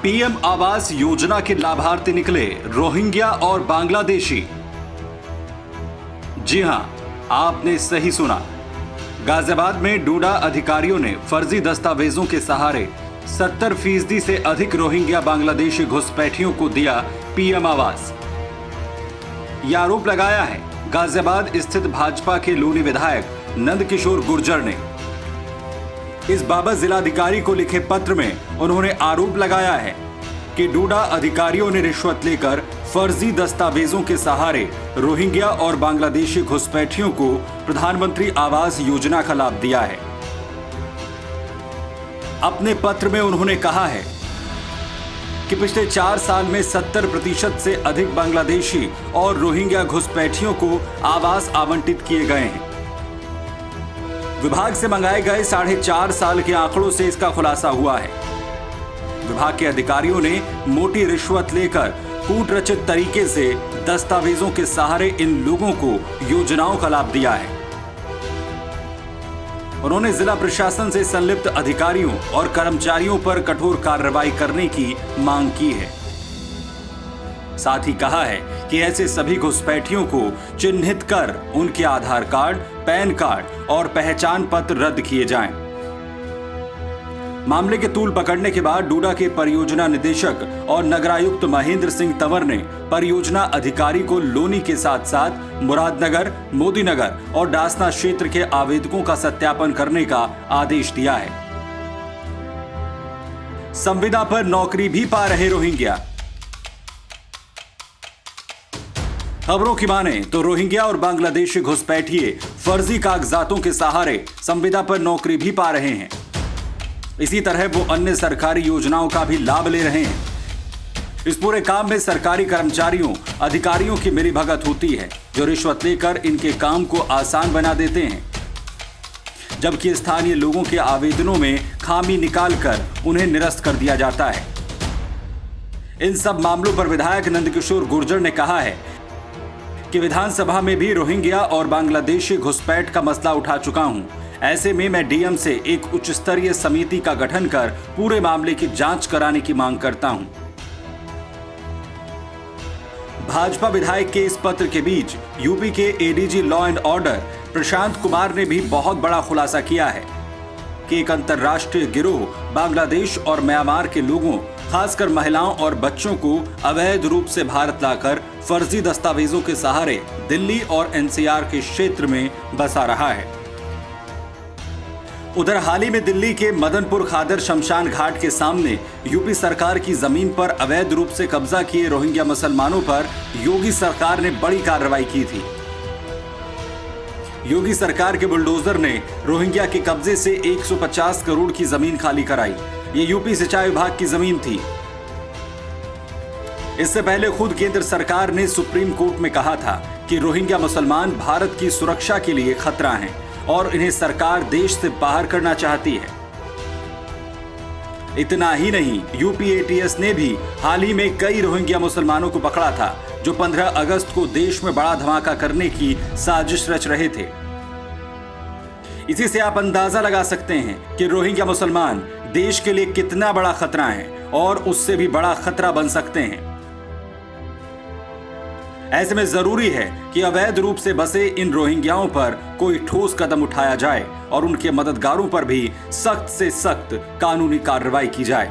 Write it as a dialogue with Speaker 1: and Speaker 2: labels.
Speaker 1: PM Awas Yojana के लाभार्थी निकले रोहिंग्या और बांग्लादेशी। जी हां, आपने सही सुना। गाजियाबाद में डूडा अधिकारियों ने फर्जी दस्तावेजों के सहारे 70% से अधिक रोहिंग्या बांग्लादेशी घुसपैठियों को दिया पीएम आवास। यह आरोप लगाया है गाजियाबाद स्थित भाजपा के लूनी विधायक नंदकिशोर गुर्जर ने। इस बाबत जिलाधिकारी को लिखे पत्र में उन्होंने आरोप लगाया है कि डूडा अधिकारियों ने रिश्वत लेकर फर्जी दस्तावेजों के सहारे रोहिंग्या और बांग्लादेशी घुसपैठियों को प्रधानमंत्री आवास योजना का लाभ दिया है। अपने पत्र में उन्होंने कहा है कि पिछले 4 साल में 70% से अधिक बांग्लादेशी और रोहिंग्या घुसपैठियों को आवास आवंटित किए गए हैं। विभाग से मंगाए गए 4.5 साल के आंकड़ों से इसका खुलासा हुआ है। विभाग के अधिकारियों ने मोटी रिश्वत लेकर कूटरचित तरीके से दस्तावेजों के सहारे इन लोगों को योजनाओं का लाभ दिया है। उन्होंने जिला प्रशासन से संलिप्त अधिकारियों और कर्मचारियों पर कठोर कार्रवाई करने की मांग की है। साथ ही कहा है कि ऐसे सभी घुसपैठियों को चिन्हित कर उनके आधार कार्ड, पैन कार्ड और पहचान पत्र रद्द किए जाएं। मामले के तूल पकड़ने के बाद डूडा के परियोजना निदेशक और नगरायुक्त महेंद्र सिंह तंवर ने परियोजना अधिकारी को लोनी के साथ साथ मुरादनगर, मोदीनगर और डासना क्षेत्र के आवेदकों का सत्यापन करने का आदेश दिया है। संविदा पर नौकरी भी पा रहे रोहिंग्या। खबरों की माने तो रोहिंग्या और बांग्लादेशी घुसपैठिए फर्जी कागजातों के सहारे संविदा पर नौकरी भी पा रहे हैं। इसी तरह वो अन्य सरकारी योजनाओं का भी लाभ ले रहे हैं। इस पूरे काम में सरकारी कर्मचारियों, अधिकारियों की मिलीभगत होती है, जो रिश्वत लेकर इनके काम को आसान बना देते हैं, जबकि स्थानीय लोगों के आवेदनों में खामी निकालकर उन्हें निरस्त कर दिया जाता है। इन सब मामलों पर विधायक नंदकिशोर गुर्जर ने कहा है कि विधानसभा में भी रोहिंग्या और बांग्लादेशी घुसपैठ का मसला उठा चुका हूं। ऐसे में मैं डीएम से एक उच्च स्तरीय समिति का गठन कर पूरे मामले की जांच कराने की मांग करता हूं। भाजपा विधायक के इस पत्र के बीच यूपी के ADG law and order Prashant Kumar ने भी बहुत बड़ा खुलासा किया है कि एक अंतर्राष्ट्रीय गिरोह बांग्लादेश और म्यांमार के लोगों, खासकर महिलाओं और बच्चों को अवैध रूप से भारत लाकर फर्जी दस्तावेजों के सहारे दिल्ली और एनसीआर के क्षेत्र में बसा रहा है। उधर हाल ही में दिल्ली के मदनपुर खादर शमशान घाट के सामने यूपी सरकार की जमीन पर अवैध रूप से कब्जा किए रोहिंग्या मुसलमानों पर योगी सरकार ने बड़ी कार्रवाई की थी। योगी सरकार के बुलडोजर ने रोहिंग्या के कब्जे से 150 करोड़ की जमीन खाली कराई। ये यूपी सिंचाई विभाग की जमीन थी। इससे पहले खुद केंद्र सरकार ने सुप्रीम कोर्ट में कहा था कि रोहिंग्या मुसलमान भारत की सुरक्षा के लिए खतरा हैं और इन्हें सरकार देश से बाहर करना चाहती है। इतना ही नहीं, यूपी एटीएस ने भी हाल ही में कई रोहिंग्या मुसलमानों को पकड़ा था, जो 15 अगस्त को देश में बड़ा धमाका करने की साजिश रच रहे थे। इसी से आप अंदाजा लगा सकते हैं कि रोहिंग्या मुसलमान देश के लिए कितना बड़ा खतरा है और उससे भी बड़ा खतरा बन सकते हैं। ऐसे में जरूरी है कि अवैध रूप से बसे इन रोहिंग्याओं पर कोई ठोस कदम उठाया जाए और उनके मददगारों पर भी सख्त से सख्त कानूनी कार्रवाई की जाए।